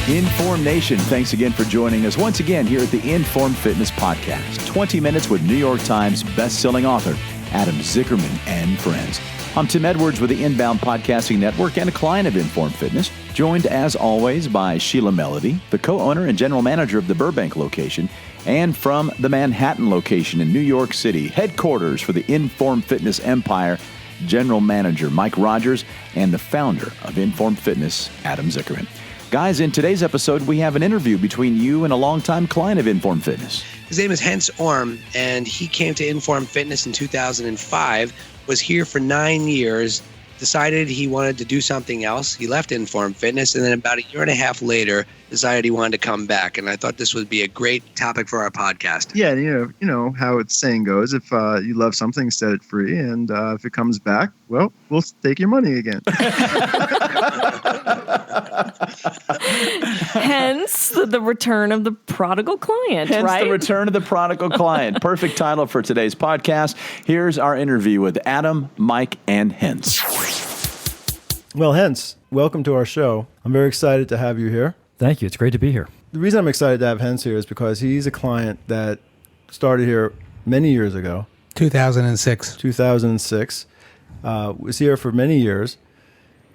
InForm Nation, thanks again for joining us once again here at the InForm Fitness Podcast. 20 minutes with New York Times best-selling author Adam Zickerman and friends. I'm Tim Edwards with the Inbound Podcasting Network and a client of InForm Fitness, joined as always by Sheila Melody, the co-owner and general manager of the Burbank location, and from the Manhattan location in New York City, headquarters for the InForm Fitness empire, general manager Mike Rogers, and the founder of InForm Fitness, Adam Zickerman. Guys, in today's episode, we have an interview between you and a longtime client of InForm Fitness. His name is Hence Ohrm, and he came to InForm Fitness in 2005, was here for 9 years, decided he wanted to do something else. He left InForm Fitness, and then about a year and a half later, decided he wanted to come back. And I thought this would be a great topic for our podcast. Yeah, you know how its saying goes, if you love something, set it free. And if it comes back, well, we'll take your money again. Hence the return of the prodigal client, Hence right? the return of the prodigal client. Perfect title for today's podcast. Here's our interview with Adam, Mike, and Hence. Well, Hence, welcome to our show. I'm very excited to have you here. Thank you. It's great to be here. The reason I'm excited to have Hence here is because he's a client that started here many years ago. 2006. 2006. Was here for many years.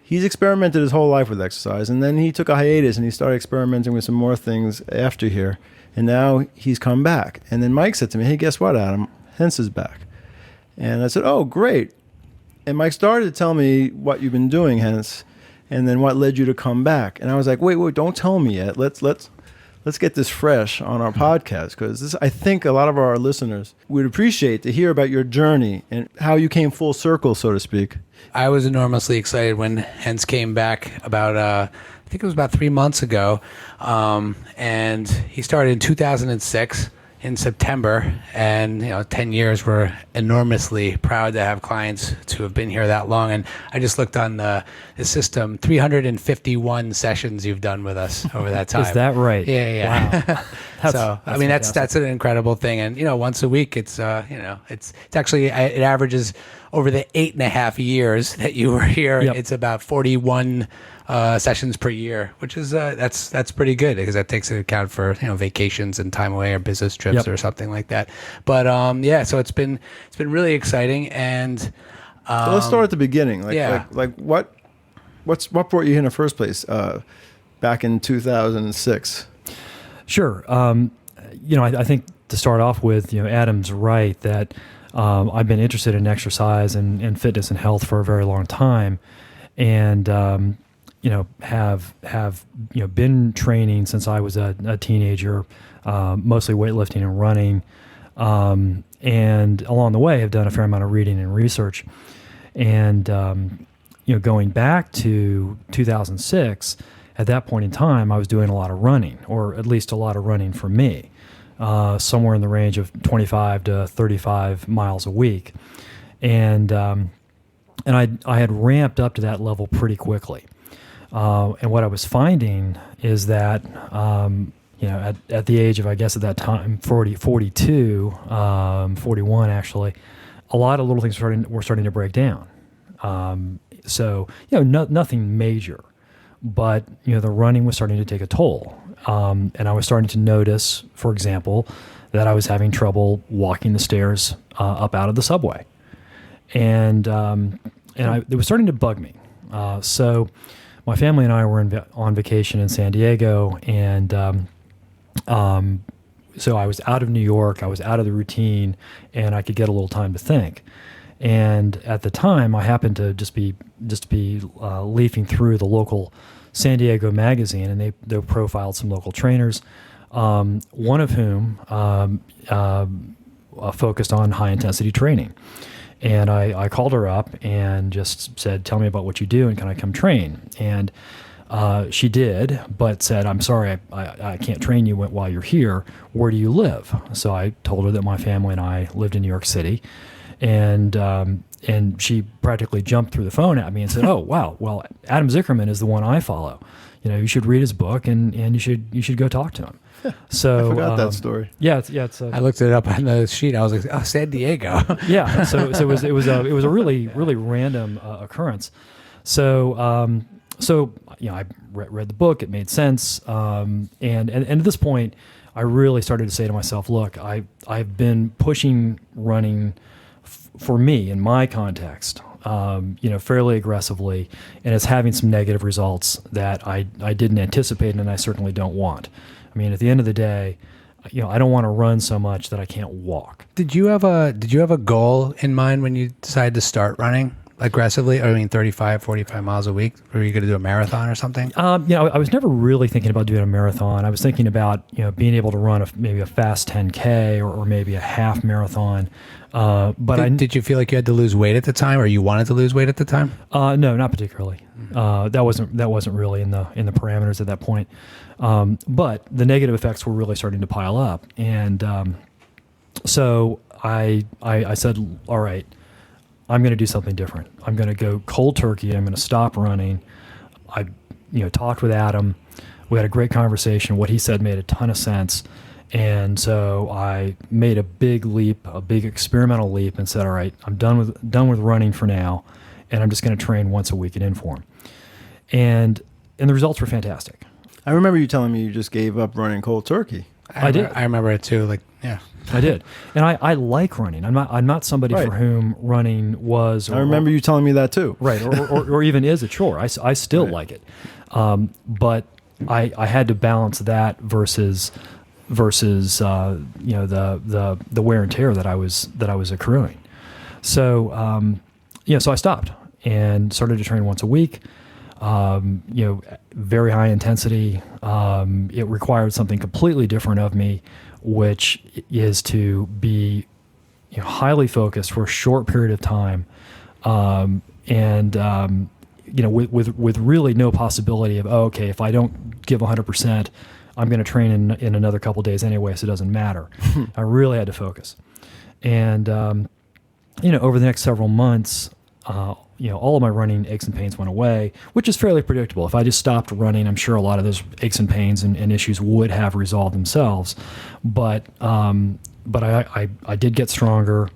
He's experimented his whole life with exercise, and then he took a hiatus and he started experimenting with some more things after here. And now he's come back. And then Mike said to me, hey, guess what, Adam? Hence is back. And I said, oh, great. And Mike started to tell me what you've been doing, Hence, and then what led you to come back. And I was like, wait, don't tell me yet. Let's get this fresh on our podcast, because I think a lot of our listeners would appreciate to hear about your journey and how you came full circle, so to speak. I was enormously excited when Hence came back about, I think it was about 3 months ago. And he started in 2006 in September. And, 10 years, we're enormously proud to have clients to have been here that long. And I just looked on the system, 351 sessions you've done with us over that time. Is that right? Yeah. Wow. That's an incredible thing. And, once a week, it's actually, it averages over the 8.5 years that you were here. Yep. It's about 41 sessions per year, which is that's pretty good, because that takes into account for vacations and time away or business trips or something like that. But so it's been really exciting. And so let's start at the beginning. What brought you here in the first place back in 2006? Sure. I think to start off with, Adam's right that I've been interested in exercise and fitness and health for a very long time, and have been training since I was a teenager, mostly weightlifting and running, and along the way have done a fair amount of reading and research, and going back to 2006. At that point in time, I was doing a lot of running, or at least a lot of running for me. Somewhere in the range of 25 to 35 miles a week. And I had ramped up to that level pretty quickly. And what I was finding is that, at the age of, I guess at that time, 42, 41 actually, a lot of little things were starting to break down. Nothing major, but, the running was starting to take a toll. And I was starting to notice, for example, that I was having trouble walking the stairs up out of the subway, and it was starting to bug me. So my family and I were on vacation in San Diego, and so I was out of New York. I was out of the routine, and I could get a little time to think. And at the time, I happened to just be leafing through the local San Diego magazine, and they profiled some local trainers, one of whom focused on high-intensity training. And I called her up and just said, tell me about what you do, and can I come train? And she did, but said, I'm sorry, I can't train you while you're here. Where do you live? So I told her that my family and I lived in New York City. And she practically jumped through the phone at me and said, "Oh, wow! Well, Adam Zickerman is the one I follow. You should read his book and you should go talk to him." So I forgot that story. Yeah, it's I looked it up on the sheet. I was like, oh, San Diego. yeah. So it was a really random occurrence. So I read the book. It made sense. And at this point, I really started to say to myself, look, I've been pushing running for me in my context, fairly aggressively, and it's having some negative results that I didn't anticipate and I certainly don't want. I mean, at the end of the day, I don't want to run so much that I can't walk. Did you have a goal in mind when you decided to start running aggressively? 35, 45 miles a week? Were you going to do a marathon or something? I was never really thinking about doing a marathon. I was thinking about, being able to run maybe a fast 10K or maybe a half marathon. But did you feel like you had to lose weight at the time, or you wanted to lose weight at the time? No, not particularly. That wasn't really in the parameters at that point. But the negative effects were really starting to pile up, and so I said, all right, I'm going to do something different. I'm going to go cold turkey. I'm going to stop running. I, talked with Adam. We had a great conversation. What he said made a ton of sense. And so I made a big leap, a big experimental leap, and said, all right, I'm done with running for now, and I'm just going to train once a week at InForm. And the results were fantastic. I remember you telling me you just gave up running cold turkey. I did. I remember it too. Like, yeah. I did, and I like running. I'm not somebody Right. for whom running was. I remember you telling me that too. Right, or even is a chore. I still Right. like it, but I had to balance that versus the wear and tear that I was accruing. So so I stopped and started to train once a week. Very high intensity. It required something completely different of me, which is to be highly focused for a short period of time, with really no possibility of, okay, if I don't give 100%, I'm going to train in another couple of days anyway, so it doesn't matter. I really had to focus. And, over the next several months, all of my running aches and pains went away, which is fairly predictable. If I just stopped running, I'm sure a lot of those aches and pains and issues would have resolved themselves. But I did get stronger.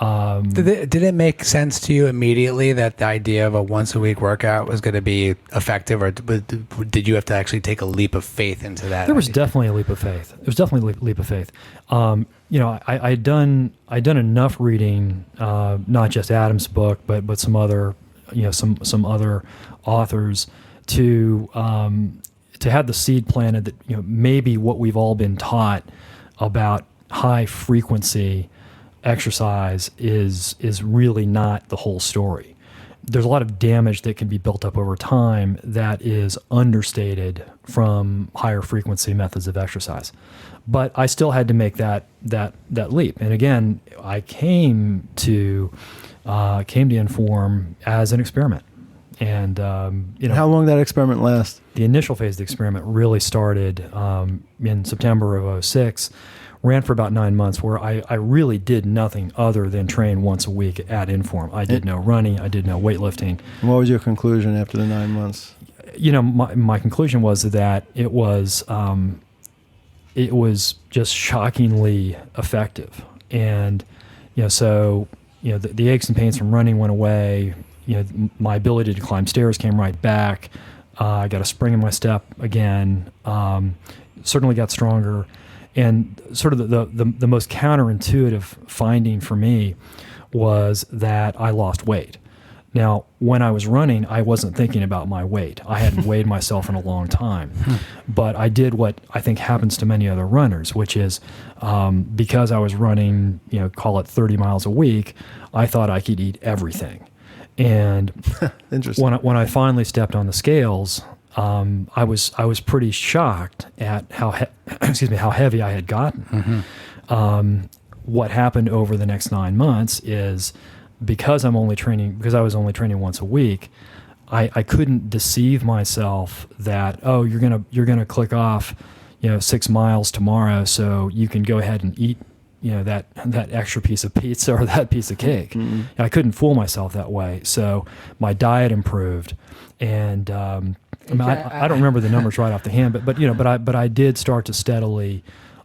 Did it make sense to you immediately that the idea of a once a week workout was going to be effective, or did you have to actually take a leap of faith into that? There was definitely a leap of faith. There was definitely a leap of faith. I'd done enough reading, not just Adam's book, but some other, some other authors to have the seed planted that maybe what we've all been taught about high frequency exercise is really not the whole story. There's a lot of damage that can be built up over time that is understated from higher frequency methods of exercise. But I still had to make that leap. And again, I came to InForm as an experiment. And how long did that experiment last? The initial phase of the experiment really started in September of 2006. Ran for about 9 months, where I really did nothing other than train once a week at InForm. I did no running. I did no weightlifting. And what was your conclusion after the 9 months? My conclusion was that it was just shockingly effective. And the aches and pains from running went away. My ability to climb stairs came right back. I got a spring in my step again. Certainly got stronger. And sort of the most counterintuitive finding for me was that I lost weight. Now, when I was running, I wasn't thinking about my weight. I hadn't weighed myself in a long time. But I did what I think happens to many other runners, which is because I was running, call it 30 miles a week, I thought I could eat everything. And Interesting. when I finally stepped on the scales, I was pretty shocked at how heavy I had gotten. Mm-hmm. What happened over the next 9 months is because I was only training once a week, I couldn't deceive myself that, oh, you're gonna click off 6 miles tomorrow, so you can go ahead and eat that extra piece of pizza or that piece of cake. Mm-hmm. I couldn't fool myself that way. So my diet improved, and I mean, I don't remember the numbers right off the hand, but I did start to steadily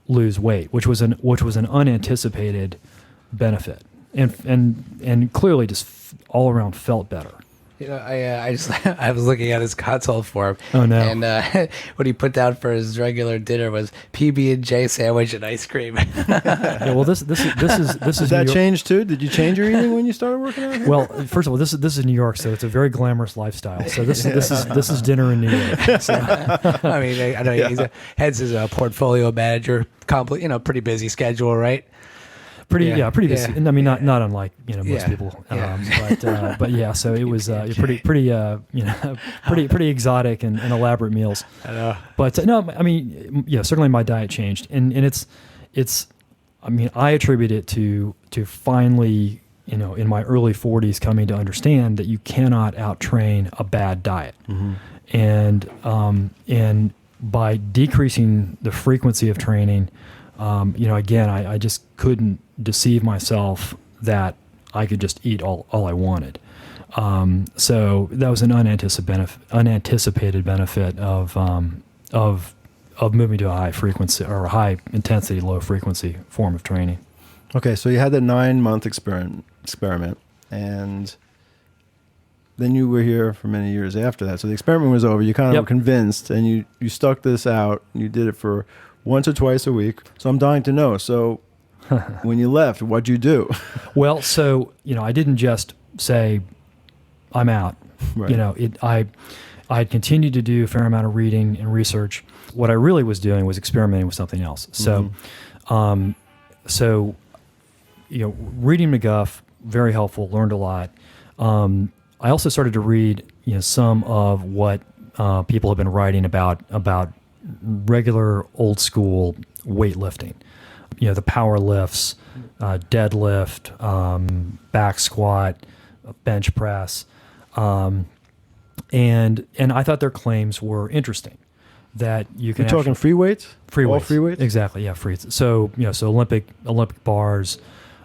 lose weight, which was an unanticipated benefit, and clearly just all around felt better. I was looking at his console form. Oh no! And what he put down for his regular dinner was PB&J sandwich and ice cream. Yeah, well, this is Did that change too? Did you change your eating when you started working out here? Well, first of all, this is New York, so it's a very glamorous lifestyle. So this is dinner in New York. So. I mean, I know Hence is a portfolio manager, pretty busy schedule, right? Pretty busy. Yeah. And I mean, not unlike most people. Yeah. But yeah, so it was pretty exotic and elaborate meals. I know. But no, I mean, certainly my diet changed, and it's. I mean, I attribute it to finally, in my early 40s, coming to understand that you cannot out-train a bad diet, and by decreasing the frequency of training. Again, I just couldn't deceive myself that I could just eat all I wanted. So that was an unanticipated benefit of moving to a high frequency or a high intensity, low frequency form of training. Okay, so you had the 9-month experiment, and then you were here for many years after that. So the experiment was over. You kind of were convinced, and you stuck this out. And you did it for once or twice a week. So I'm dying to know. So when you left, what'd you do? Well, so, I didn't just say, I'm out. Right. I had continued to do a fair amount of reading and research. What I really was doing was experimenting with something else. So, reading McGuff, very helpful, learned a lot. I also started to read, some of what people have been writing about regular old school weightlifting, the power lifts, deadlift, back squat, bench press. And I thought their claims were interesting that you can. You're talking free weights? All free weights? Exactly. Yeah. Free. So, so Olympic bars.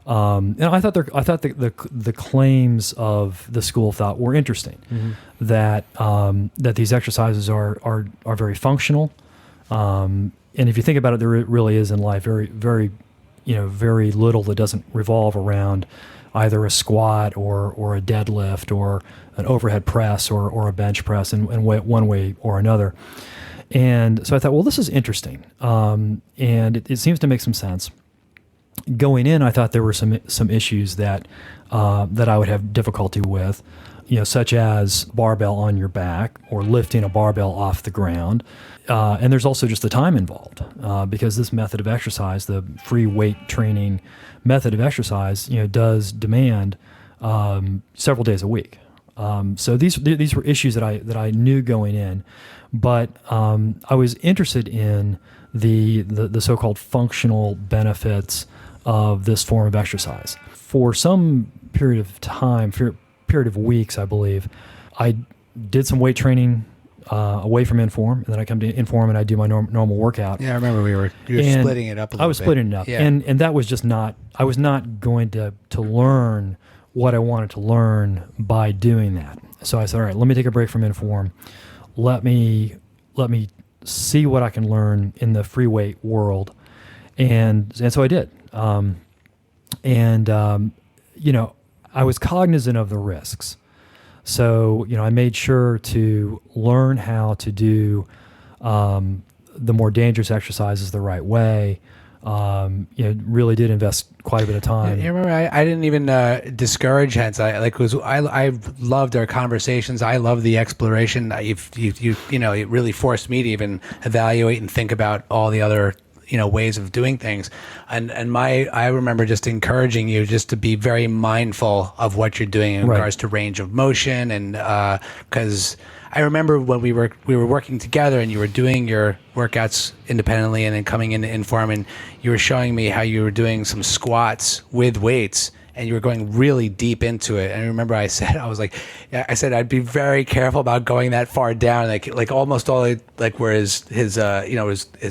And I thought the claims of the school of thought were interesting, that these exercises are very functional. And if you think about it, there really is in life very, very, very little that doesn't revolve around either a squat or a deadlift or an overhead press or a bench press in one way or another. And so I thought, well, this is interesting. And it seems to make some sense. Going in, I thought there were some issues that I would have difficulty with, such as barbell on your back or lifting a barbell off the ground. And there's also just the time involved because this method of exercise, the free weight training method of exercise, does demand several days a week. So these were issues that I knew going in, but I was interested in the so-called functional benefits of this form of exercise. For some period of time, period of weeks, I believe, I did some weight training away from InForm, and then I come to InForm and I do my normal workout. Yeah, I remember you were splitting it up a little bit. I was splitting it up, yeah. and that was just not. I was not going to learn what I wanted to learn by doing that. So I said, all right, let me take a break from InForm. Let me see what I can learn in the free weight world, and so I did. I was cognizant of the risks. So, I made sure to learn how to do the more dangerous exercises the right way. Really did invest quite a bit of time. You remember, I didn't even discourage Hence. I loved our conversations. I loved the exploration. It really forced me to even evaluate and think about all the other ways of doing things. And I remember just encouraging you just to be very mindful of what you're doing in regards to range of motion. And because I remember when we were working together and you were doing your workouts independently and then coming into InForm, and you were showing me how you were doing some squats with weights and you were going really deep into it. And I remember I said I'd be very careful about going that far down, like almost all where his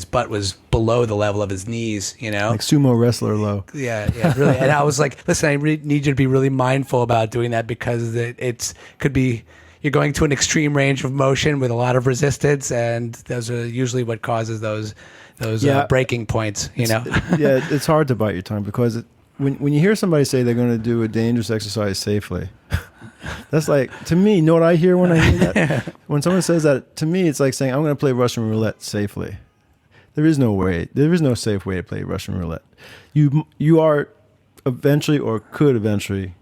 butt was below the level of his knees, like sumo wrestler low. Yeah, really. And I was like, listen, I need you to be really mindful about doing that because it could be, you're going to an extreme range of motion with a lot of resistance, and those are usually what causes those breaking points. Yeah, it's hard to bite your tongue because when you hear somebody say they're going to do a dangerous exercise safely, that's like, to me, you know what I hear when I hear that? When someone says that, to me, it's like saying, I'm going to play Russian roulette safely. There is no safe way to play Russian roulette. You are eventually or could eventually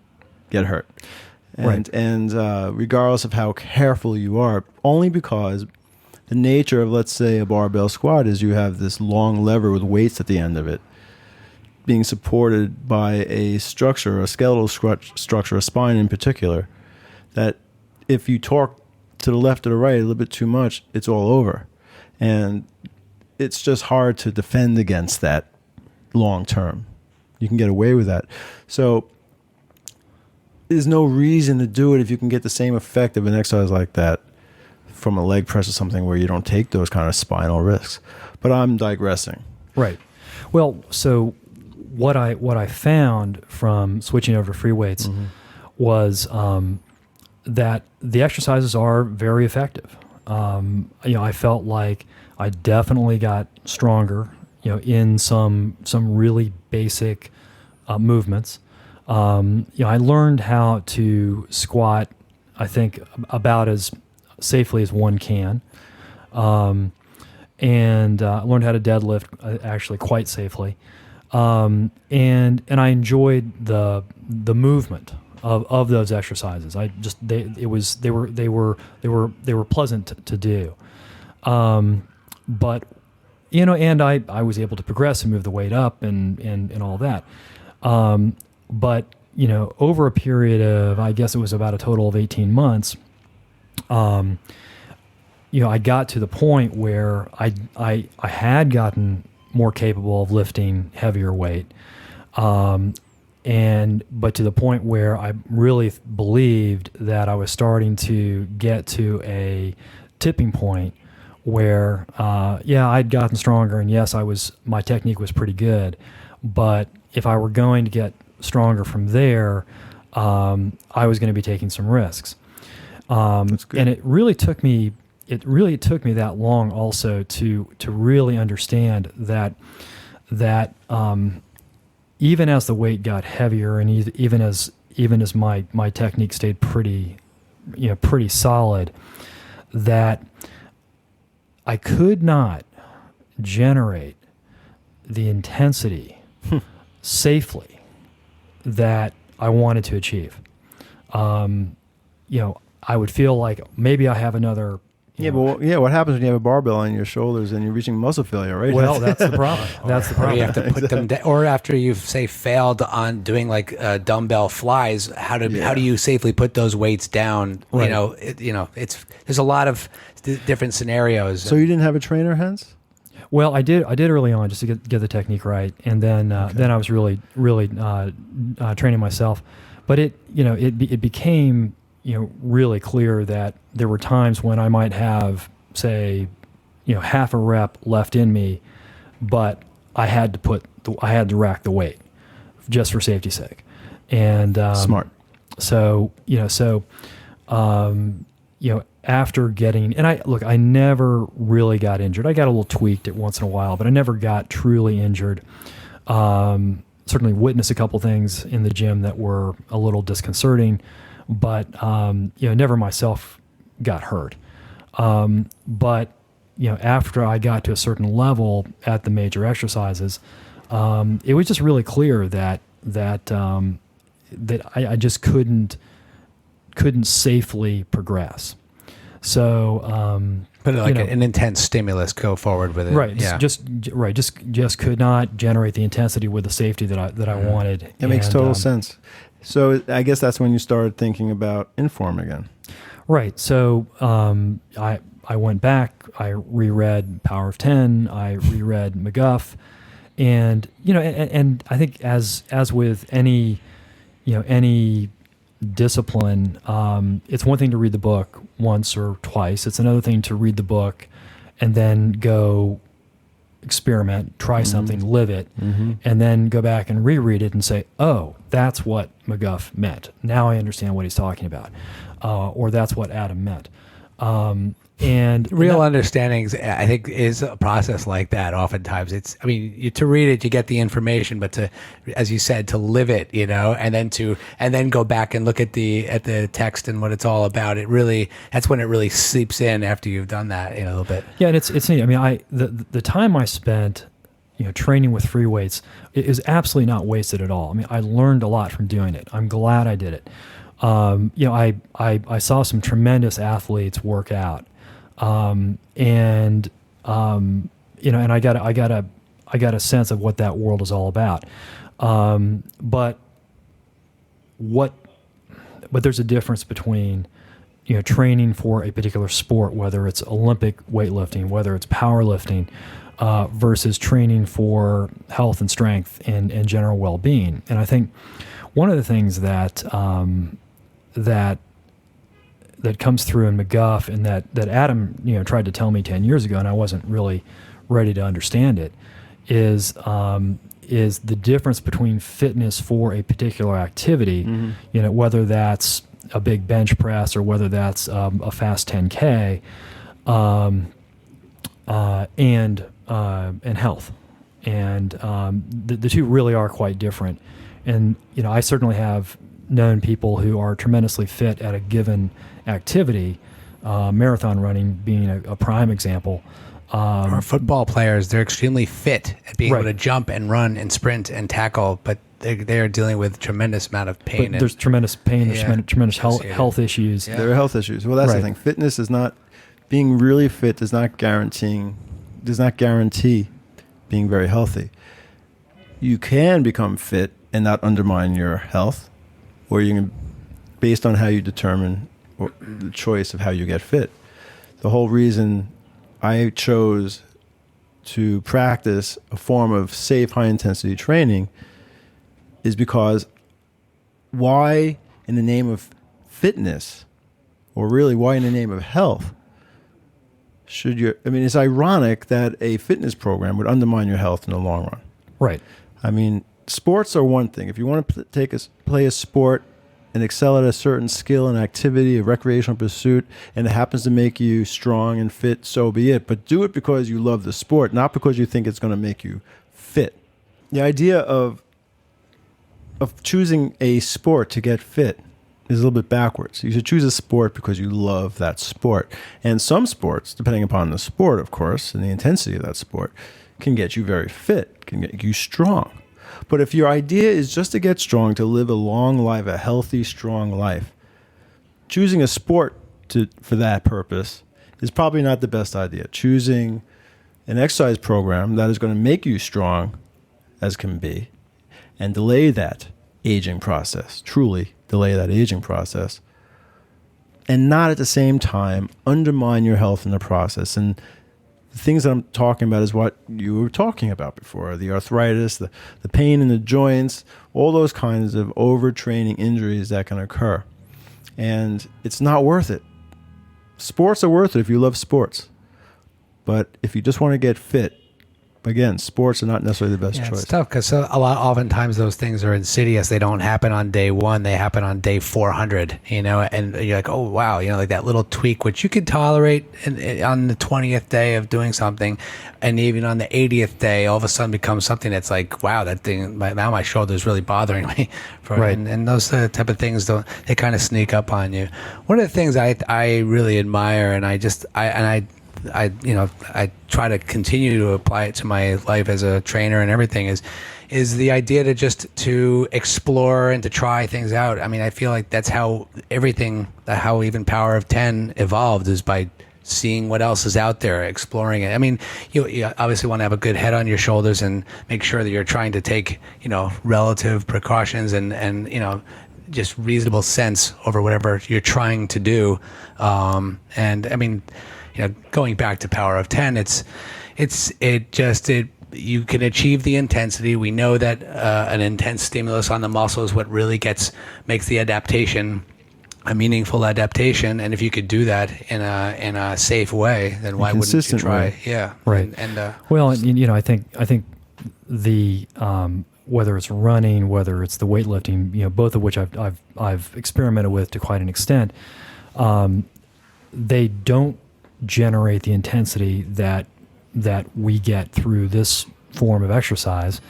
get hurt. And regardless of how careful you are, only because the nature of, let's say, a barbell squat is you have this long lever with weights at the end of it being supported by a structure, a skeletal structure, a spine in particular, that if you torque to the left or the right a little bit too much, it's all over. And it's just hard to defend against that long term. You can get away with that. So there's no reason to do it if you can get the same effect of an exercise like that from a leg press or something where you don't take those kind of spinal risks. But I'm digressing. Right. Well, so what I found from switching over to free weights was that the exercises are very effective. I felt like I definitely got stronger, in some really basic movements. I learned how to squat, I think, about as safely as one can, and learned how to deadlift actually quite safely. And I enjoyed the movement of those exercises. They were pleasant to do. But and I was able to progress and move the weight up and all that. But over a period of, I guess it was about a total of 18 months, I got to the point where I had gotten more capable of lifting heavier weight, but to the point where I really believed that I was starting to get to a tipping point where, I'd gotten stronger, and yes, my technique was pretty good, but if I were going to get stronger from there, I was going to be taking some risks. That's good. And it really took me that long also to really understand that even as the weight got heavier and even as my technique stayed pretty solid, that I could not generate the intensity safely that I wanted to achieve. I would feel like maybe I have another. What happens when you have a barbell on your shoulders and you're reaching muscle failure, right? Well, that's the problem. That's the problem. Or you have to put them down, or after you've failed on doing like dumbbell flies, how do you safely put those weights down? Right. There's a lot of different scenarios. So you didn't have a trainer, Hence? Well, I did early on just to get the technique right, and then I was really training myself. But it became really clear that there were times when I might have, say, half a rep left in me, but I had to rack the weight just for safety's sake. And Smart. So after getting, and I never really got injured. I got a little tweaked at once in a while, but I never got truly injured. Certainly witnessed a couple things in the gym that were a little disconcerting, but never myself got hurt. But after I got to a certain level at the major exercises, it was just really clear that I just couldn't safely progress. So, But an intense stimulus, go forward with it. Right. Yeah. Just could not generate the intensity with the safety that I wanted. It makes total sense. So I guess that's when you started thinking about InForm again. Right. So I went back. I reread Power of 10. I reread McGuff, and and I think as with any discipline, it's one thing to read the book once or twice. It's another thing to read the book and then go experiment, try something, live it, and then go back and reread it and say, oh, that's what McGuff meant. Now I understand what he's talking about. or that's what Adam meant. And Real understandings, I think, is a process like that. Oftentimes, to read it, you get the information, but to, as you said, to live it, and then go back and look at the text and what it's all about. That's when it really seeps in after you've done that a little bit. Yeah, and it's neat. I mean, the time I spent, training with free weights is absolutely not wasted at all. I mean, I learned a lot from doing it. I'm glad I did it. I saw some tremendous athletes work out. And I got a sense of what that world is all about. But there's a difference between, training for a particular sport, whether it's Olympic weightlifting, whether it's powerlifting, versus training for health and strength and general well-being. And I think one of the things that comes through in McGuff, and that Adam tried to tell me 10 years ago, and I wasn't really ready to understand it, is the difference between fitness for a particular activity, whether that's a big bench press or whether that's a fast 10K, and health, and the two really are quite different. And I certainly have known people who are tremendously fit at a given activity, marathon running being a prime example. Or football players, they're extremely fit at being able to jump and run and sprint and tackle, but they are dealing with tremendous amount of pain. But there's tremendous pain, there's tremendous health issues. Yeah. There are health issues. Well, that's the thing. Fitness is not, being really fit does not guarantee being very healthy. You can become fit and not undermine your health, or you can, based on how you determine the choice of how you get fit. The whole reason I chose to practice a form of safe, high-intensity training is because why in the name of fitness, or really why in the name of health, should you, it's ironic that a fitness program would undermine your health in the long run. Right. Sports are one thing. If you want to play a sport and excel at a certain skill and activity, a recreational pursuit, and it happens to make you strong and fit, so be it. But do it because you love the sport, not because you think it's going to make you fit. The idea of choosing a sport to get fit is a little bit backwards. You should choose a sport because you love that sport. And some sports, depending upon the sport, of course, and the intensity of that sport, can get you very fit, can get you strong. But if your idea is just to get strong, to live a long life, a healthy, strong life, choosing a sport for that purpose is probably not the best idea. Choosing an exercise program that is going to make you strong as can be and delay that aging process, truly delay that aging process, and not at the same time undermine your health in the process. And the things that I'm talking about is what you were talking about before, the arthritis, the pain in the joints, all those kinds of overtraining injuries that can occur. And it's not worth it. Sports are worth it if you love sports. But if you just want to get fit, again, sports are not necessarily the best choice. It's tough because oftentimes those things are insidious. They don't happen on day one. They happen on day 400, and you're like, oh, wow, like that little tweak, which you could tolerate on the 20th day of doing something. And even on the 80th day, all of a sudden becomes something that's like, wow, that thing, now my shoulder's really bothering me. And those type of things, they kind of sneak up on you. One of the things I really admire, and I try to continue to apply it to my life as a trainer and everything is the idea to explore and to try things out. I feel like that's how how even Power of 10 evolved, is by seeing what else is out there, exploring it. You obviously want to have a good head on your shoulders and make sure that you're trying to take, relative precautions and just reasonable sense over whatever you're trying to do. Going back to Power of 10, you can achieve the intensity. We know that an intense stimulus on the muscle is what really makes the adaptation a meaningful adaptation. And if you could do that in a safe way, then why wouldn't you try? Way. Yeah, right. I think the whether it's running, whether it's the weightlifting, both of which I've experimented with to quite an extent. they don't generate the intensity that we get through this form of exercise.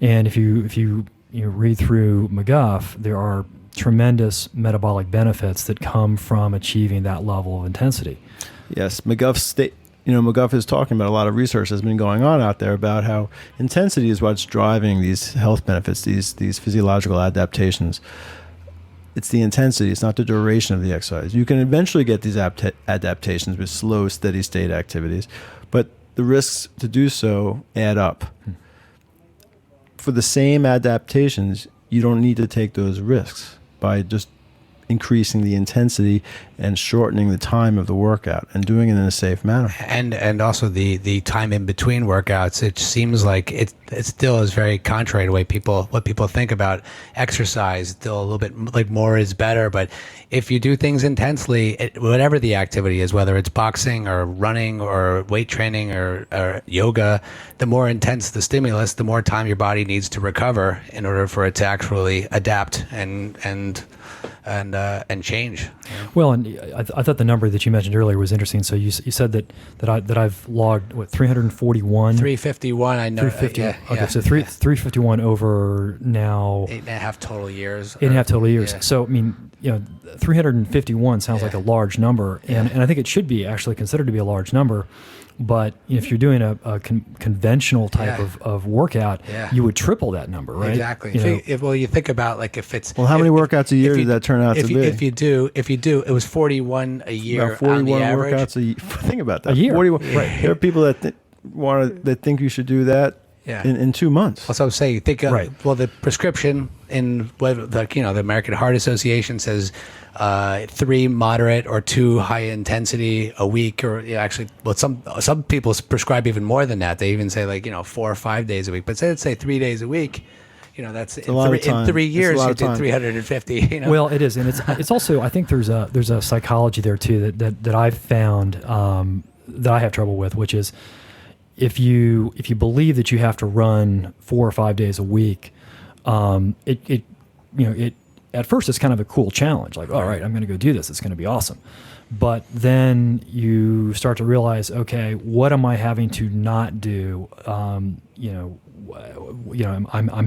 And if you read through McGuff, there are tremendous metabolic benefits that come from achieving that level of intensity. Yes, McGuff is talking about a lot of research that's been going on out there about how intensity is what's driving these health benefits, these physiological adaptations. It's the intensity, it's not the duration of the exercise. You can eventually get these adaptations with slow, steady state activities, but the risks to do so add up. For the same adaptations, you don't need to take those risks by just increasing the intensity and shortening the time of the workout and doing it in a safe manner. And also the time in between workouts, it seems like it still is very contrary to what people think about exercise. Still a little bit like more is better, but if you do things intensely, whatever the activity is, whether it's boxing or running or weight training or yoga, the more intense the stimulus, the more time your body needs to recover in order for it to actually adapt and change. Yeah. Well, and I thought the number that you mentioned earlier was interesting. So you said that I've logged 341, 351. I know. 350. Yeah, okay, yeah, so 351 over now 8.5 total years. 8.5 total years. Yeah. So I mean, 351 sounds like a large number, and I think it should be actually considered to be a large number. But if you're doing a conventional type of workout, you would triple that number, right? Exactly. You think about like if it's how many workouts a year did that turn out to be? If you do, it was 41 a year. About 41 on the average. workouts a year. Think about that. A year. 41. Right. There are people that that think you should do that in 2 months. Also, say think well, the prescription in the American Heart Association says 3 moderate or 2 high intensity a week, or actually, well, some people prescribe even more than that. They even say 4 or 5 days a week. But let's say 3 days a week. That's in 3 years you did 350. Well, it is, and it's also, I think there's a psychology there too that I've found that I have trouble with, which is if you believe that you have to run 4 or 5 days a week, it at first it's kind of a cool challenge. Like, all right, I'm going to go do this. It's going to be awesome. But then you start to realize, okay, what am I having to not do? I'm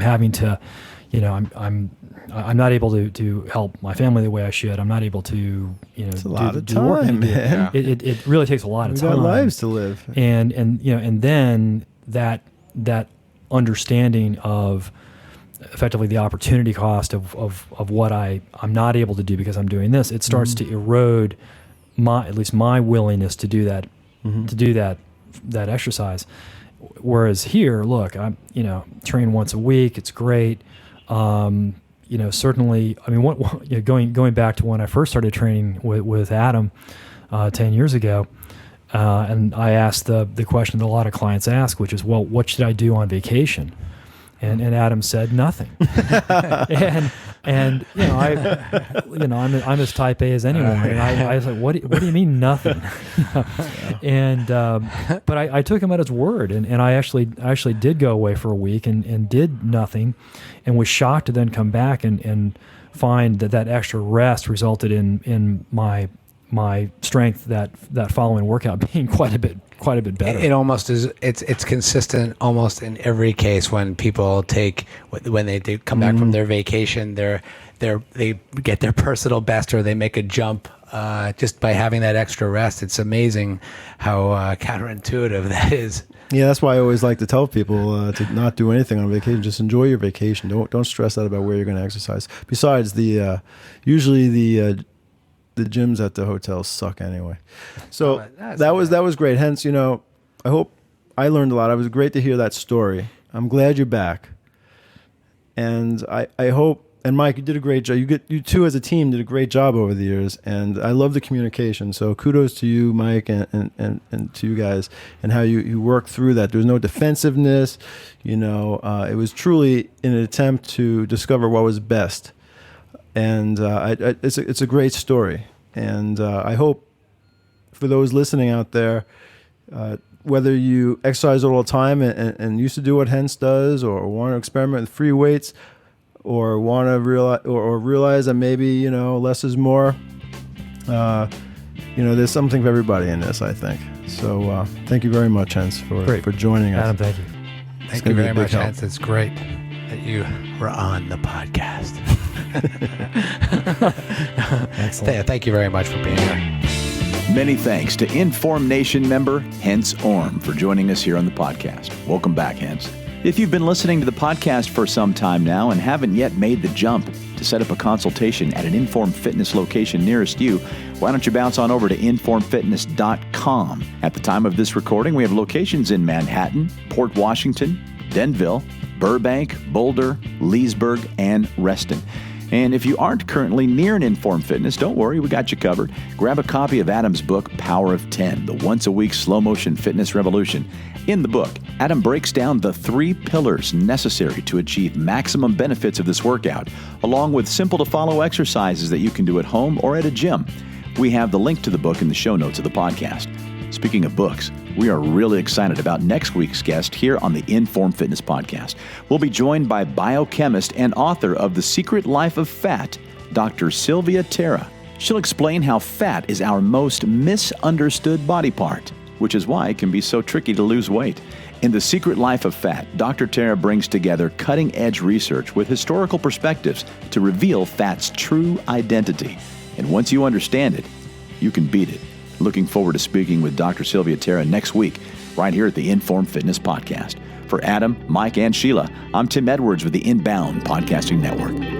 having to, I'm not able to help my family the way I should. I'm not able to, it's a lot of time, man. It really takes a lot of time. We've got lives to live. And then that understanding of effectively the opportunity cost of what I'm not able to do because I'm doing this, it starts to erode at least my willingness to do that, that exercise. Whereas here, look, I'm, train once a week. It's great. Certainly, I mean, going back to when I first started training with Adam 10 years ago, and I asked the question that a lot of clients ask, which is, well, what should I do on vacation? And Adam said nothing. and I'm as type A as anyone. And I was like, what do you mean nothing? And but I took him at his word, and I actually did go away for a week and did nothing, and was shocked to then come back and find that extra rest resulted in my strength that following workout being quite a bit better. It almost is. It's consistent almost in every case when people when they come back from their vacation, they get their personal best or they make a jump just by having that extra rest. It's amazing how counterintuitive that is. Yeah, that's why I always like to tell people to not do anything on vacation. Just enjoy your vacation. Don't stress out about where you're going to exercise. Besides, usually the gyms at the hotels suck anyway. So that was great. Hence, I hope I learned a lot. It was great to hear that story. I'm glad you're back. And I hope, and Mike, you did a great job. You two as a team did a great job over the years. And I love the communication. So kudos to you, Mike, and to you guys, and how you worked through that. There was no defensiveness. It was truly an attempt to discover what was best. And it's a great story. And I hope for those listening out there, whether you exercise all the time and used to do what Hence does, or want to experiment with free weights, or want to realize that maybe less is more, There's something for everybody in this, I think. So thank you very much, Hence, for joining us. Adam, thank you. Thank you very much, Hence. It's great that you were on the podcast. Excellent. Thank you very much for being here. Many thanks to InForm Nation member Hence Ohrm for joining us here on the podcast. Welcome back, Hence. If you've been listening to the podcast for some time now and haven't yet made the jump to set up a consultation at an InForm Fitness location nearest you, why don't you bounce on over to informfitness.com. At the time of this recording, we have locations in Manhattan, Port Washington, Denville, Burbank, Boulder, Leesburg, and Reston. And if you aren't currently near an InForm Fitness, don't worry, we got you covered. Grab a copy of Adam's book, Power of 10, the once-a-week slow-motion fitness revolution. In the book, Adam breaks down the 3 pillars necessary to achieve maximum benefits of this workout, along with simple-to-follow exercises that you can do at home or at a gym. We have the link to the book in the show notes of the podcast. Speaking of books, we are really excited about next week's guest here on the InForm Fitness Podcast. We'll be joined by biochemist and author of The Secret Life of Fat, Dr. Sylvia Terra. She'll explain how fat is our most misunderstood body part, which is why it can be so tricky to lose weight. In The Secret Life of Fat, Dr. Terra brings together cutting-edge research with historical perspectives to reveal fat's true identity. And once you understand it, you can beat it. Looking forward to speaking with Dr. Sylvia Terra next week, right here at the InForm Fitness Podcast. For Adam, Mike, and Sheila, I'm Tim Edwards with the Inbound Podcasting Network.